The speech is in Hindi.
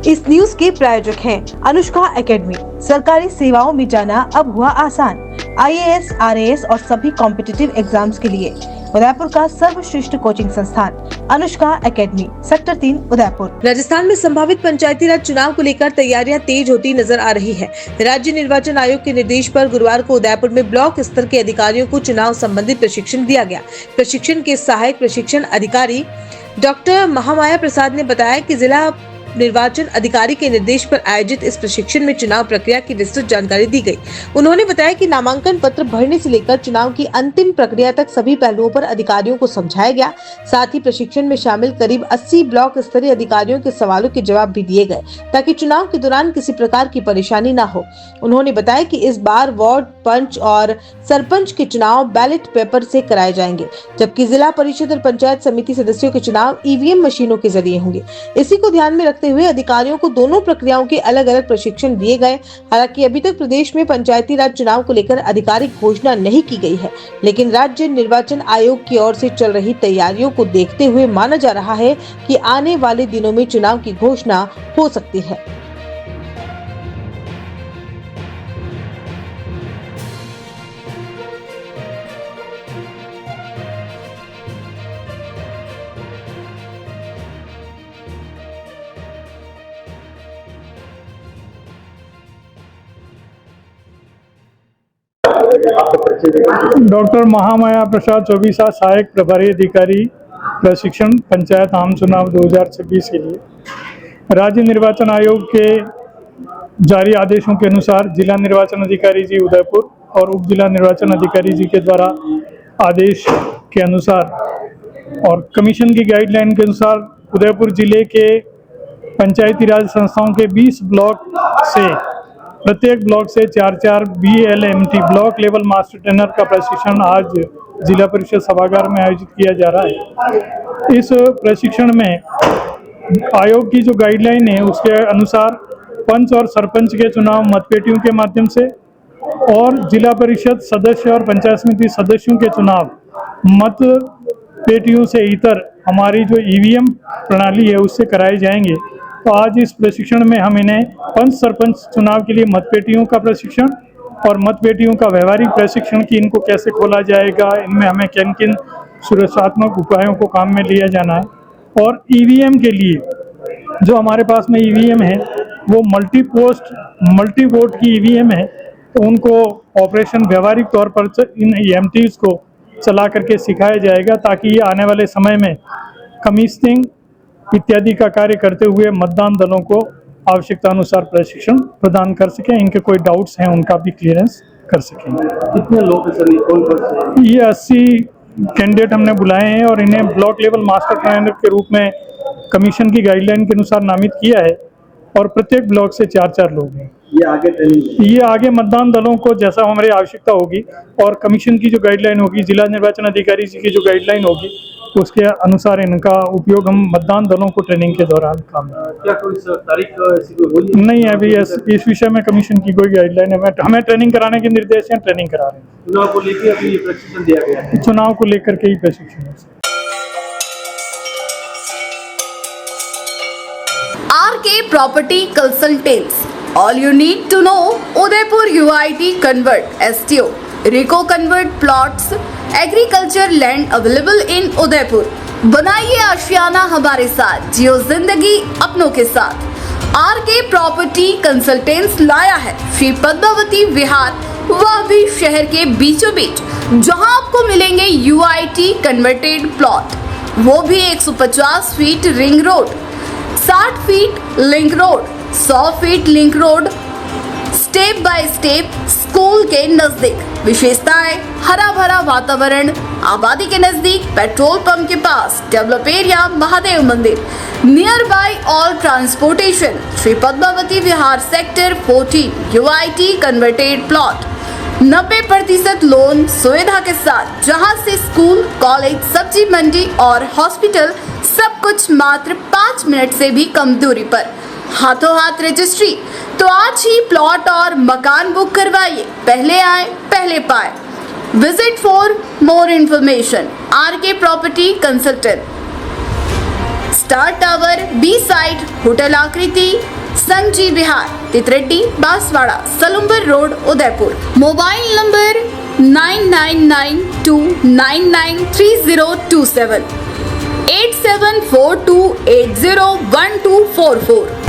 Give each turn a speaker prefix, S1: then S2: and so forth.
S1: इस न्यूज के प्रायोजक हैं अनुष्का एकेडमी। सरकारी सेवाओं में जाना अब हुआ आसान। IAS, RAS और सभी कॉम्पिटिटिव एग्जाम्स के लिए उदयपुर का सर्वश्रेष्ठ कोचिंग संस्थान अनुष्का एकेडमी, सेक्टर 3, उदयपुर। राजस्थान में संभावित पंचायती राज चुनाव को लेकर तैयारियां तेज होती नजर आ रही है। राज्य निर्वाचन आयोग के निर्देश पर गुरुवार को उदयपुर में ब्लॉक स्तर के अधिकारियों को चुनाव संबंधित प्रशिक्षण दिया गया। प्रशिक्षण के सहायक प्रशिक्षण अधिकारी डॉक्टर महामाया प्रसाद ने बताया कि जिला निर्वाचन अधिकारी के निर्देश पर आयोजित इस प्रशिक्षण में चुनाव प्रक्रिया की विस्तृत जानकारी दी गई। उन्होंने बताया कि नामांकन पत्र भरने से लेकर चुनाव की अंतिम प्रक्रिया तक सभी पहलुओं पर अधिकारियों को समझाया गया। साथ ही प्रशिक्षण में शामिल करीब 80 ब्लॉक स्तरीय अधिकारियों के सवालों के जवाब भी दिए गए ताकि चुनाव के दौरान किसी प्रकार की परेशानी न हो। उन्होंने बताया कि इस बार वार्ड पंच और सरपंच के चुनाव बैलेट पेपर से कराए जाएंगे, जबकि जिला परिषद और पंचायत समिति सदस्यों के चुनाव EVM मशीनों के जरिए होंगे। इसी को ध्यान में रखते हुए अधिकारियों को दोनों प्रक्रियाओं के अलग अलग प्रशिक्षण दिए गए। हालांकि अभी तक प्रदेश में पंचायती राज चुनाव को लेकर आधिकारिक घोषणा नहीं की गई है, लेकिन राज्य निर्वाचन आयोग की ओर से चल रही तैयारियों को देखते हुए माना जा रहा है कि आने वाले दिनों में चुनाव की घोषणा हो सकती है।
S2: डॉक्टर महामाया प्रसाद चौबीसा, सहायक प्रभारी अधिकारी प्रशिक्षण पंचायत आम चुनाव 2026 के लिए। राज्य निर्वाचन आयोग के जारी आदेशों के अनुसार जिला निर्वाचन अधिकारी जी उदयपुर और उप जिला निर्वाचन अधिकारी जी के द्वारा आदेश के अनुसार और कमीशन की गाइडलाइन के अनुसार उदयपुर जिले के पंचायती राज संस्थाओं के 20 ब्लॉक से प्रत्येक ब्लॉक से 4-4 BLMT block level master trainer का प्रशिक्षण आज जिला परिषद सभागार में आयोजित किया जा रहा है। इस प्रशिक्षण में आयोग की जो गाइडलाइन है उसके अनुसार पंच और सरपंच के चुनाव मतपेटियों के माध्यम से और जिला परिषद सदस्य और पंचायत समिति सदस्यों के चुनाव मत पेटियों से इतर हमारी जो EVM प्रणाली है उससे कराए जाएंगे। तो आज इस प्रशिक्षण में हम इन्हें पंच सरपंच चुनाव के लिए मतपेटियों का प्रशिक्षण और मतपेटियों का व्यवहारिक प्रशिक्षण की इनको कैसे खोला जाएगा, इनमें हमें किन किन सुरक्षात्मक उपायों को काम में लिया जाना है। और EVM के लिए जो हमारे पास में EVM है वो मल्टी पोस्ट मल्टी वोट की EVM है, तो उनको ऑपरेशन व्यवहारिक तौर पर इन EMTs को चला करके सिखाया जाएगा ताकि ये आने वाले समय में कमीशनिंग इत्यादि का कार्य करते हुए मतदान दलों को आवश्यकता अनुसार प्रशिक्षण प्रदान कर सकें। इनके कोई डाउट्स हैं उनका भी क्लियरेंस कर सकें।
S3: कितने लोग सर
S2: ये 80 कैंडिडेट हमने बुलाए हैं और इन्हें ब्लॉक लेवल मास्टर ट्रेनर के रूप में कमीशन की गाइडलाइन के अनुसार नामित किया है और प्रत्येक ब्लॉक से 4-4 लोग हैं। ये आगे मतदान दलों को जैसा हमारी आवश्यकता होगी और कमीशन की जो गाइडलाइन होगी, जिला निर्वाचन अधिकारी जी की जो गाइडलाइन होगी उसके अनुसार इनका उपयोग हम मतदान दलों को ट्रेनिंग के दौरान काम
S3: क्या कोई तारीख ऐसी कोई बोली
S2: नहीं है अभी इस विषय में कमीशन की कोई गाइडलाइन है। हमें ट्रेनिंग कराने के निर्देश हैं, ट्रेनिंग करा रहे हैं।
S3: चुनाव को लेकर अभी प्रशिक्षण दिया गया है।
S2: चुनाव को लेकर के ही प्रशिक्षण है।
S4: RK Property Consultants. All you need to know: Udaipur UIT Convert STO, Rico Convert Plots, Agriculture Land available in Udaipur. बनाइए आशियाना हमारे साथ, जियो जिंदगी अपनों के साथ। RK Property Consultants लाया है श्री पद्मावती विहार, वह भी शहर के बीचों बीच, जहां आपको मिलेंगे UIT कन्वर्टेड प्लॉट, वो भी 150 feet ring road, 60 feet link road, 100 feet link road, step by step school के नजदीक। विशेषताएं: हरा भरा वातावरण, आबादी के नजदीक, पेट्रोल पंप के पास, डेवलप एरिया, महादेव मंदिर, near by all transportation. Shri Padmavati Vihar sector 14 UIT converted plot, 90% loan सुविधा के साथ, जहां से स्कूल, कॉलेज, सब्जी मंडी और हॉस्पिटल सब कुछ मात्र 5 मिनट से भी कम दूरी पर। हाथों हाथ रजिस्ट्री। तो आज ही प्लॉट और मकान बुक करवाइए, पहले आए पहले पाए। Visit for more information RK property consultant, star tower, B side, hotel Aakriti, Sanji Vihar, Titardi, Banswara, Salumbar road, Udaipur. Mobile number 9992993027, 8742801244।